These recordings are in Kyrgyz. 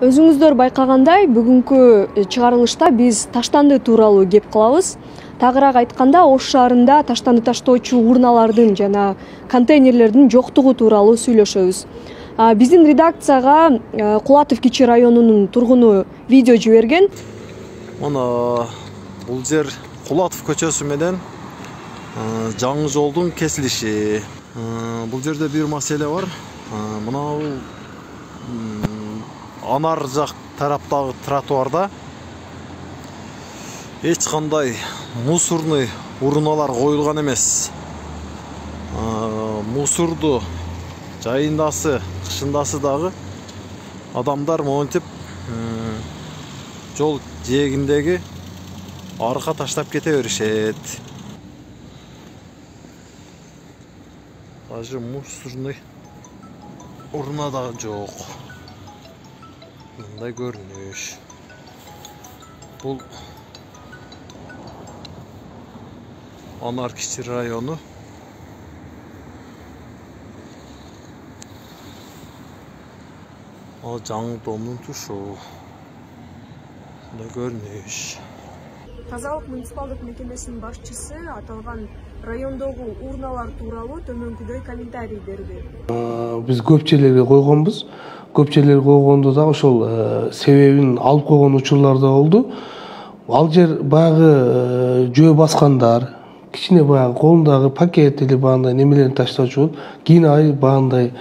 Өзүңүздөр байкагандай, бүгүнкү чыгарылышта биз таштанды тууралуу кеп кылабыз. Тагыраак айтканда, Ош шаарында таштанды таштоочу урналардын жана контейнерлердин жоктугу тууралуу сүйлөшөбүз. Биздин редакцияга Кулатов кичи районунун тургуну видео жиберген. Мына бул жер Кулатов көчөсү менен жаңы жолдун кесилиши. Бул жерде бир маселе бар. Мына анар жак тараптагы тротуарда эч кандай мусорный урналар коюлган эмес. Мусорду жайындасы, кышындасы дагы адамдар монтип жол жээгиндеги арка таштап кете беришет. Даже мусорный урна да жок. Мындай көрүнүш. Бул Анар кичи району. Ал жаңы домдун тушу. Мындай көрүнүш. Тазалык муниципалдык мекемесинин башчысы аталган райондогу урналар тууралуу төмөнкүдөй комментарий берди. Биз көп жерлерге койгонбуз. Көп жерлерге койгондо да ошол себебин алып койгон учурлар да болду. Ал жер баягы жөө баскандар, кичине баягы колундагы пакет или баягындай немелерин таштоочу болуп, кийин баягындай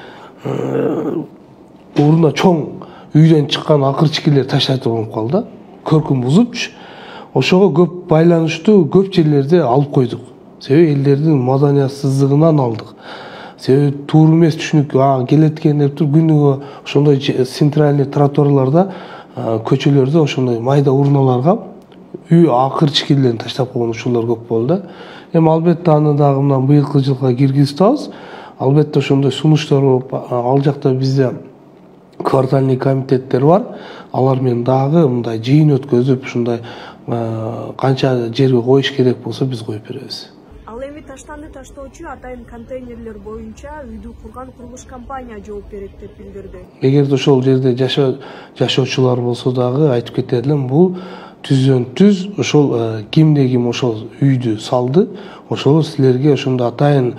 урна чоң үйдөн чыккан акырчыкелер таштатып болуп калды. Көркүм бузупчу. Ошого көп байланыштуу көп жерлерде алып койдук. Себеби элдердин маданиятсыздыгынан алдык. Себеби туура эмес түшүнүк келет экен деп туруп күнүгө ошондой центральный тротуарларда, көчөлөрдө ошондой майда урналарга үй акырчыкелерин таштап койгон учурлар көп болду. Эми албетте аны дагы мына быйылкы жылга киргизип атабыз. Албетте ошондой сунуштар болуп, ал жакта бизде квартальный комитеттер бар. Алар менен дагы мындай жыйын өткөзүп, ушундай канча жерге коюш керек болсо биз коюп беребиз. Ал эми таштанды таштоочу атайын контейнерлер боюнча үйдү курган курулуш компания жооп берет деп билдирди. Эгерде ошол жерде жашоочулар болсо дагы айтып кетет элем, бул түздөн-түз ошол кимде ким ошол үйдү салды, ошол силерге ошондо атайын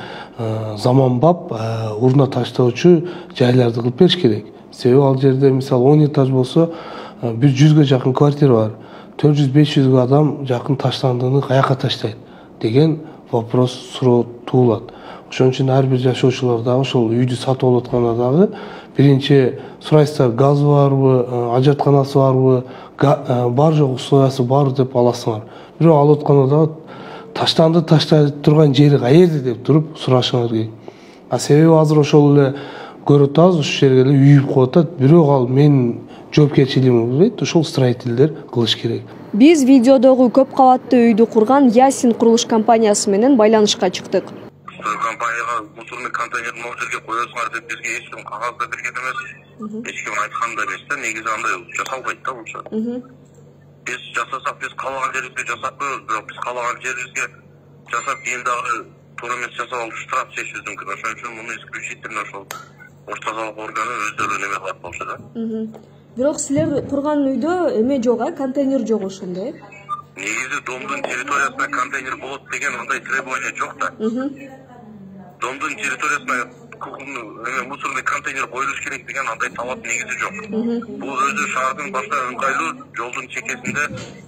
заманбап урна таштоочу жайларды кылып бериш керек. Себеби ал жерде мисалы 10 этаж болсо, 100га жакын квартира бар. 400-500 адам жакын таштандыны каяка таштайт деген вопрос, суроо туулат. Ошон үчүн ар бир жашоочулар дагы ошол үйдү сатып алып атканда дагы биринчи сурайсыздар, газ барбы, ажатканасы барбы, бар жок условиясы бар деп аласыңар. Бирок алып атканда дагы таштанды таштай турган жери каерде деп туруп сурашыңар керек. Себеби азыр ошол эле көрүп атабыз, ушул жерге эле үйүп коюп атат. Бирок ал менин жоопкерчилигим болбойт, ошол строительдер кылыш керек. Биз видеодогу көп кабаттуу үйдү курган Ясин курулуш компаниясы менен байланышка чыктык. Компанияга мусорный контейнерди могу жерге коесуңар деп бизге эч ким кагаз да берген эмес. Эч ким айткан да эмес да, негизи андай жасалбайт да булчу. Биз жасасак, биз каалаган жерибизге жасап коебуз, бирок биз каалаган жерибизге жасап кийин дагы туура эмес жасап алып штраф чечишибиз мүмкүн. Ошон үчүн муну исключительно ошол Ош тазалык органы өздөрү неме кылат болчу да. Бирок силер курган үйдө эме жок, контейнер жок ошондо. Негизи домдун территориясына контейнер болот деген андай требование жок да. Домдун территориясына мусорный контейнер коюлуш керек деген андай талап негизи жок. Бул өзү шаардын башка ыңгайлуу жолдун чекесинде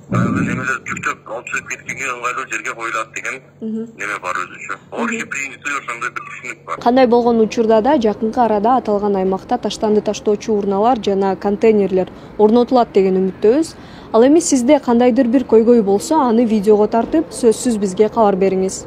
немелер жүктөп алып чыгып кеткенге ыңгайлуу жерге коюлат деген неме бар өзүнчө. Общий принципи ошондой бир түшүнүк бар. Кандай болгон учурда да жакынкы арада аталган аймакта таштанды таштоочу урналар жана контейнерлер орнотулат деген үмүттөбүз. Ал эми сизде кандайдыр бир көйгөй болсо, аны видеого тартып, сөзсүз бизге кабар бериңиз.